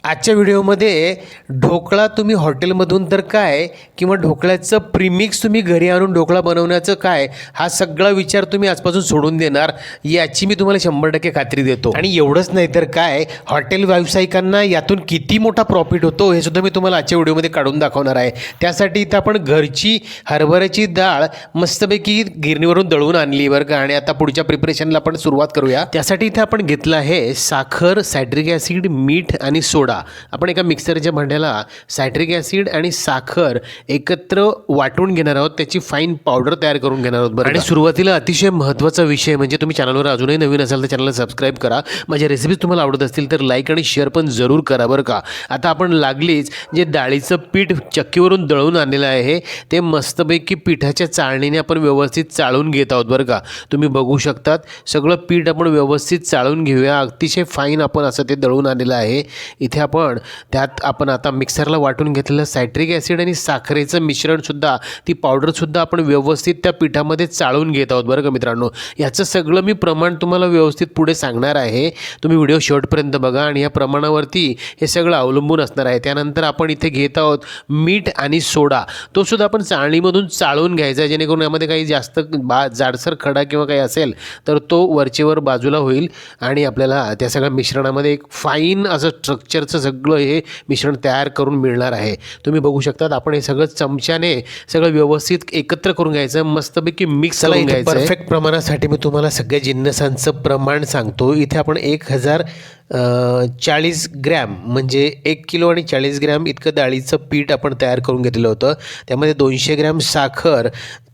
आजच्या व्हिडिओमध्ये ढोकळा तुम्ही हॉटेलमधून तर काय किंवा ढोकळ्याचं प्रीमिक्स तुम्ही घरी आणून ढोकळा बनवण्याचं काय, हा सगळा विचार तुम्ही आजपासून सोडून देणार याची मी तुम्हाला 100% खात्री देतो. आणि एवढंच नाही तर काय, हॉटेल व्यावसायिकांना यातून किती मोठा प्रॉफिट होतो हे सुद्धा मी तुम्हाला आजच्या व्हिडिओमध्ये काढून दाखवणार आहे. त्यासाठी इथं आपण घरची हरभऱ्याची डाळ मस्तपैकी गिरणीवरून दळून आणली बरं का. आणि आता पुढच्या प्रिपरेशनला आपण सुरुवात करूया. त्यासाठी इथं आपण घेतलं आहे साखर, सायट्रिक ॲसिड, मीठ आणि सोडा. आपण एका मिक्सरच्या भांड्याला सायट्रिक ॲसिड आणि साखर एकत्र वाटून घेणार आहोत, त्याची फाईन पावडर तयार करून घेणार आहोत बरं. आणि सुरुवातीला अतिशय महत्त्वाचा विषय म्हणजे तुम्ही चॅनलवर अजूनही नवीन असाल तर चॅनलला सबस्क्राईब करा. माझ्या रेसिपीज तुम्हाला आवडत असतील तर लाईक आणि शेअर पण जरूर करा बरं का. आता आपण लागलीच जे डाळीचं पीठ चक्कीवरून दळून आणलेलं आहे ते मस्तपैकी पिठाच्या चाळणीने आपण व्यवस्थित चाळून घेत आहोत बरं का. तुम्ही बघू शकतात सगळं पीठ आपण व्यवस्थित चाळून घेऊया. अतिशय फाईन आपण असं ते दळून आणलेलं आहे. इथे आपण आता मिक्सरला वाटून घेतलेलं सायट्रिक ॲसिड आणि साखरेचं मिश्रणसुद्धा, ती पावडरसुद्धा आपण व्यवस्थित त्या पिठामध्ये चाळून घेत आहोत बरं का मित्रांनो. याचं सगळं मी प्रमाण तुम्हाला व्यवस्थित पुढे सांगणार आहे. तुम्ही व्हिडिओ शेवटपर्यंत बघा आणि या प्रमाणावरती हे सगळं अवलंबून असणार आहे. त्यानंतर आपण इथे घेत आहोत मीठ आणि सोडा. तो सुद्धा आपण चाळणीमधून चाळून घ्यायचा, जेणेकरून यामध्ये काही जास्त जाडसर खडा किंवा काही असेल तर तो वरचेवर बाजूला होईल आणि आपल्याला त्या सगळ्या मिश्रणामध्ये एक फाईन असं स्ट्रक्चरचं सगळं हे मिश्रण तयार करून मिळणार आहे. तुम्ही बघू शकतात आपण हे सगळं चमच्याने सगळं व्यवस्थित एकत्र करून घ्यायचं, मस्तपैकी मिक्स करून घ्यायचं. परफेक्ट प्रमाणासाठी मी तुम्हाला सगळ्या जिन्नसांचं प्रमाण सांगतो. इथे आपण 1040 ग्रॅम म्हणजे 1 किलो आणि 40 ग्रॅम इतकं डाळीचं पीठ आपण तयार करून घेतलेलं होतं. त्यामध्ये 200 ग्रॅम साखर,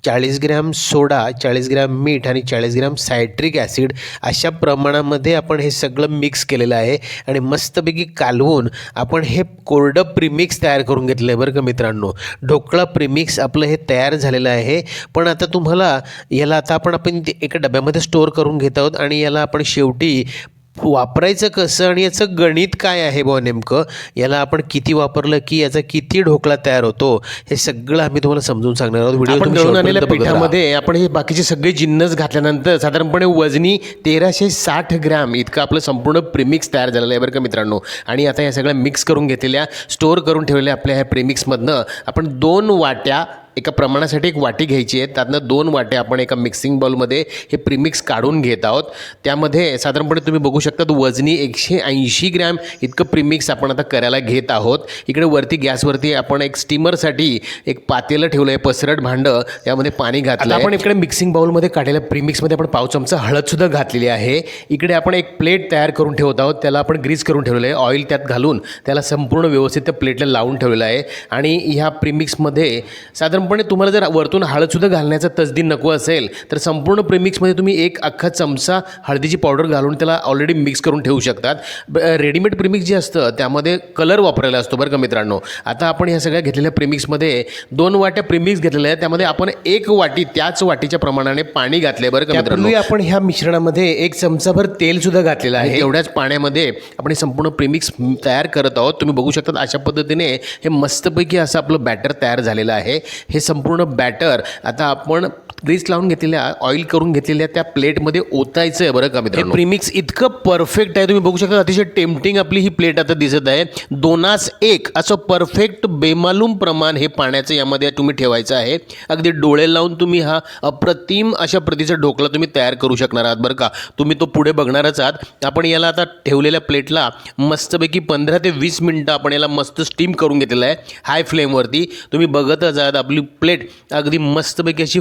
40 ग्रॅम सोडा, 40 ग्रॅम मीठ आणि 40 ग्रॅम सायट्रिक ॲसिड अशा प्रमाणामध्ये आपण हे सगळं मिक्स केलेलं आहे. आणि मस्तपैकी कालवून आपण हे कोरडं प्रीमिक्स तयार करून घेतलं आहे बरं का मित्रांनो. ढोकळा प्रीमिक्स आपलं हे तयार झालेलं आहे. पण आता तुम्हाला याला आपण एका डब्यामध्ये स्टोअर करून घेत आहोत आणि याला आपण शेवटी वापरायचं कसं आणि याचं गणित काय आहे बुवा नेमकं, याला आपण किती वापरलं की याचा किती ढोकळा तयार होतो, हे सगळं आम्ही तुम्हाला समजून सांगणार आहोत. व्हिडिओ दळून आलेल्या पिठामध्ये आपण हे बाकीचे सगळे जिन्नस घातल्यानंतर साधारणपणे वजनी 1360 ग्रॅम इतकं आपलं संपूर्ण प्रीमिक्स तयार झालेलं आहे बरं का मित्रांनो. आणि आता या सगळ्या मिक्स करून घेतलेल्या, स्टोअर करून ठेवलेल्या आपल्या ह्या प्रीमिक्समधनं आपण 2 वाट्या, एका प्रमाणासाठी एक वाटी घ्यायची आहे, त्यातनं 2 वाट्या आपण एका मिक्सिंग बाउलमध्ये हे प्रीमिक्स काढून घेत आहोत. त्यामध्ये साधारणपणे तुम्ही बघू शकता वजनी 180 ग्रॅम इतकं प्रीमिक्स आपण आता करायला घेत आहोत. इकडे वरती गॅसवरती आपण एक स्टीमरसाठी एक पातेलं ठेवलं आहे, पसरट भांडं, त्यामध्ये पाणी घातलं. आपण इकडे मिक्सिंग बाउलमध्ये काढलेल्या प्रीमिक्समध्ये आपण पाव चमचा हळदसुद्धा घातलेली आहे. इकडे आपण एक प्लेट तयार करून ठेवत आहोत, त्याला आपण ग्रीस करून ठेवलेलं आहे. ऑइल त्यात घालून त्याला संपूर्ण व्यवस्थित त्या प्लेटला लावून ठेवलेलं आहे. आणि ह्या प्रीमिक्समध्ये पण तुम्हाला जर वरतून हळदसुद्धा घालण्याचा तसदी नको असेल तर संपूर्ण प्रीमिक्समध्ये तुम्ही एक अख्खा चमचा हळदीची पावडर घालून त्याला ऑलरेडी मिक्स करून ठेवू शकतात. रेडीमेड प्रीमिक्स जे असतं त्यामध्ये कलर वापरायला असतो बरं का मित्रांनो. आता आपण ह्या सगळ्या घेतलेल्या प्रीमिक्समध्ये 2 वाट्या प्रीमिक्स घेतलेल्या आहेत. त्यामध्ये आपण 1 वाटी त्याच वाटीच्या प्रमाणाने पाणी घातले बरं का मित्रांनो. आपण ह्या मिश्रणामध्ये 1 चमचाभर तेलसुद्धा घातलेलं आहे. एवढ्याच पाण्यामध्ये आपण हे संपूर्ण प्रीमिक्स तयार करत आहोत. तुम्ही बघू शकता अशा पद्धतीने हे मस्तपैकी असं आपलं बॅटर तयार झालेलं आहे. हे संपूर्ण बॅटर आता आपण ग्रीस लावून घेतलेल्या, ऑइल करून घेतलेल्या त्या प्लेटमध्ये ओतायचं आहे बरं का मित्रांनो. हे प्रीमिक्स इतकं परफेक्ट आहे, तुम्ही बघू शकता अतिशय टेम्पटिंग आपली ही प्लेट आता दिसत आहे. 2:1 असं परफेक्ट बेमालूम प्रमाण हे पाण्याचं यामध्ये तुम्ही ठेवायचं आहे. अगदी डोळे लावून तुम्ही हा अप्रतिम अशा प्रतीचा ढोकळा तुम्ही तयार करू शकणार आहात बरं का. तुम्ही तो पुढे बघणारच आहात. आपण याला आता ठेवलेल्या प्लेटला मस्तपैकी 15 ते 20 मिनटं आपण याला मस्त स्टीम करून घेतलेलं आहे हाय फ्लेमवरती. तुम्ही बघतच आहात आपली प्लेट अगदी मस्तपैकी अशी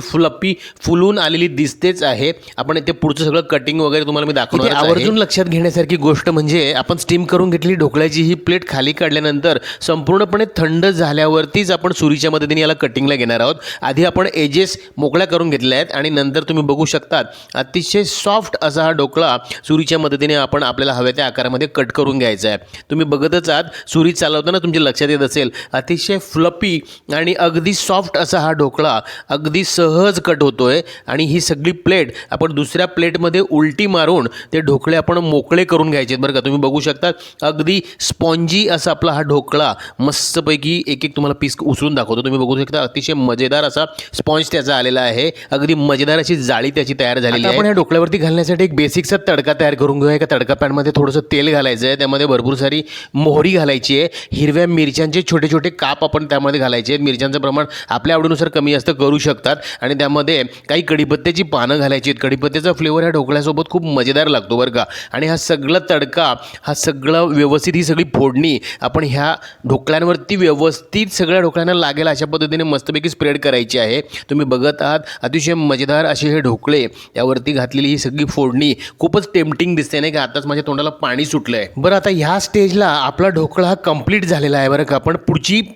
फुलून आलेली दिसतेच आहे. आपण इथे पुढचं सगळं कटिंग वगैरे तुम्हाला मी दाखवणार आहे. आवर्जून लक्षात घेण्यासारखी गोष्ट म्हणजे आपण स्टीम करून घेतलेली ढोकळ्याची ही प्लेट खाली काढल्यानंतर संपूर्णपणे थंड झाल्यावरतीच आपण सुरीच्या मदतीने याला कटिंगला घेणार आहोत. आधी आपण एजेस मोकळ्या करून घेतल्या आहेत आणि नंतर तुम्ही बघू शकतात अतिशय सॉफ्ट असा हा ढोकळा सुरीच्या मदतीने आपण आपल्याला हव्या त्या आकारामध्ये कट करून घ्यायचा आहे. तुम्ही बघतच आहात, सुरी चालवताना तुमच्या लक्षात येत असेल अतिशय फ्लपी आणि अगदी सॉफ्ट असा हा ढोकळा अगदी सहज कट कट होतोय आणि ही सगळी प्लेट आपण दुसऱ्या प्लेटमध्ये उलटी मारून ते ढोकळे आपण मोकळे करून घ्यायचे बरं का. तुम्ही बघू शकता अगदी स्पॉन्जी असा आपला हा ढोकळा मस्तपैकी एक एक तुम्हाला पीस उचलून दाखवतो. तुम्ही बघू शकता अतिशय मजेदार असा स्पॉन्ज त्याचा आलेला आहे. अगदी मजेदार अशी जाळी त्याची तयार झालेली आहे. आपण या ढोकळ्यावरती घालण्यासाठी एक बेसिकचा तडका तयार करून घेऊया. एका तडका पॅनमध्ये थोडंसं तेल घालायचं आहे, त्यामध्ये भरपूर सारी मोहरी घालायची आहे, हिरव्या मिरच्यांचे छोटे छोटे काप आपण त्यामध्ये घालायचे आहेत. मिरच्यांचं प्रमाण आपल्या आवडीनुसार कमी जास्त करू शकतात आणि त्यामध्ये काही कढीपत्त्याची पानं घालायची आहेत. कढीपत्त्याचा फ्लेवर ह्या ढोकळ्यासोबत खूप मजेदार लागतो बरं का. आणि हा सगळा तडका, हा सगळं व्यवस्थित ही सगळी फोडणी आपण ह्या ढोकळ्यांवरती व्यवस्थित सगळ्या ढोकळ्यांना लागेल अशा पद्धतीने मस्तपैकी स्प्रेड करायची आहे. तुम्ही बघत आहात अतिशय मजेदार असे हे ढोकळे त्यावरती घातलेली ही सगळी फोडणी खूपच टेम्पटिंग दिसते नाही का. आताच माझ्या तोंडाला पाणी सुटलं आहे. बरं आता ह्या स्टेजला आपला ढोकळा हा कंप्लीट झालेला आहे बरं का. पण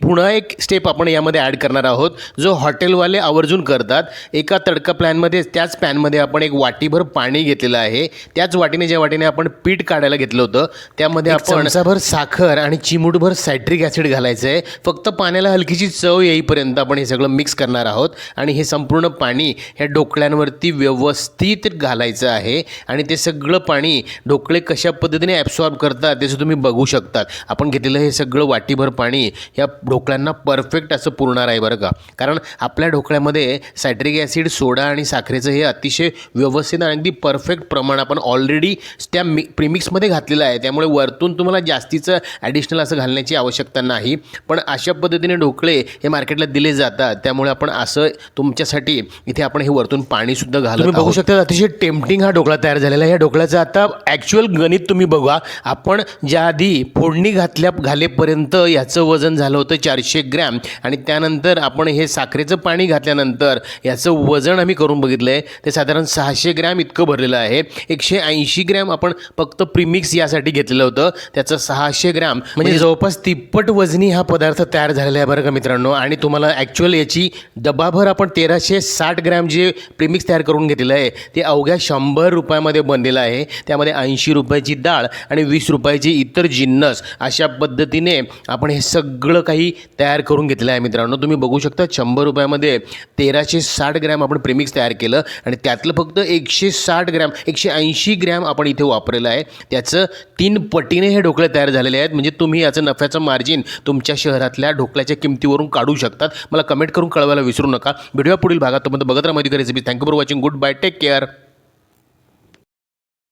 पुन्हा एक स्टेप आपण यामध्ये ॲड करणार आहोत जो हॉटेलवाले आवर्जून करतात. एका तडका प्लॅनमध्ये त्याच पॅनमध्ये आपण एक वाटीभर पाणी घेतलेलं आहे. त्याच वाटीने ज्या वाटीने आपण पीठ काढायला घेतलं होतं त्यामध्ये आपण चमचाभर साखर आणि चिमूटभर सायट्रिक ॲसिड घालायचं आहे. फक्त पाण्याला हलकीची चव येईपर्यंत आपण हे सगळं मिक्स करणार आहोत आणि हे संपूर्ण पाणी ह्या ढोकळ्यांवरती व्यवस्थित घालायचं आहे. आणि ते सगळं पाणी ढोकळे कशा पद्धतीने ॲब्सॉर्ब करतात त्याचं तुम्ही बघू शकतात. आपण घेतलेलं हे सगळं वाटीभर पाणी या ढोकळ्यांना परफेक्ट असं पुरणार आहे बरं का. कारण आपल्या ढोकळ्यामध्ये सायट्रिक ॲसिड, सोडा आणि साखरेचं हे अतिशय व्यवस्थित आणि अगदी परफेक्ट प्रमाण आपण ऑलरेडी त्या प्रीमिक्समध्ये घातलेलं आहे. त्यामुळे वरतून तुम्हाला जास्तीचं ॲडिशनल असं घालण्याची आवश्यकता नाही. पण अशा पद्धतीने ढोकळे हे मार्केटला दिले जातात, त्यामुळे आपण असं तुमच्यासाठी इथे आपण हे वरतून पाणीसुद्धा घालत आहोत. तुम्ही बघू शकता अतिशय टेम्पटिंग हा ढोकळा तयार झालेला आहे. या ढोकळ्याचं आता ॲक्च्युअल गणित तुम्ही बघा. आपण ज्या आधी फोडणी घालेपर्यंत याचं वजन झालं होतं 400 ग्रॅम आणि त्यानंतर आपण हे साखरेचं पाणी घातल्यानंतर याचं वजन आम्ही करून बघितलं आहे ते साधारण 600 ग्रॅम इतकं भरलेलं आहे. 180 ग्रॅम आपण फक्त प्रीमिक्स यासाठी घेतलेलं होतं, त्याचं 600 ग्रॅम म्हणजे जवळपास तिप्पट वजनी हा पदार्थ तयार झालेला आहे बरं का मित्रांनो. आणि तुम्हाला ॲक्च्युअल याची डबाभर आपण 1360 ग्रॅम जे प्रीमिक्स तयार करून घेतलेलं आहे ते अवघ्या 100 रुपयामध्ये बनलेलं आहे. त्यामध्ये 80 रुपयाची डाळ आणि 20 रुपयाची इतर जिन्नस अशा पद्धतीने आपण हे सगळं काही तयार करून घेतलं आहे मित्रांनो. तुम्ही बघू शकता 100 रुपयामध्ये 1360 ग्रॅम आपण प्रीमिक्स तयार केलं आणि त्यातलं फक्त 180 ग्रॅम आपण इथे वापरलेलं आहे. त्याचं 3 पटीने हे ढोकळे तयार झालेले आहेत. म्हणजे तुम्ही याचं नफ्याचं मार्जिन तुमच्या शहरातल्या ढोकळ्याच्या किमतीवरून काढू शकतात. मला कमेंट करून कळवायला विसरू नका. व्हिडिओ पुढील भागात बघत राहा माहिती recipe. Thank you for watching. Good bye. Take care.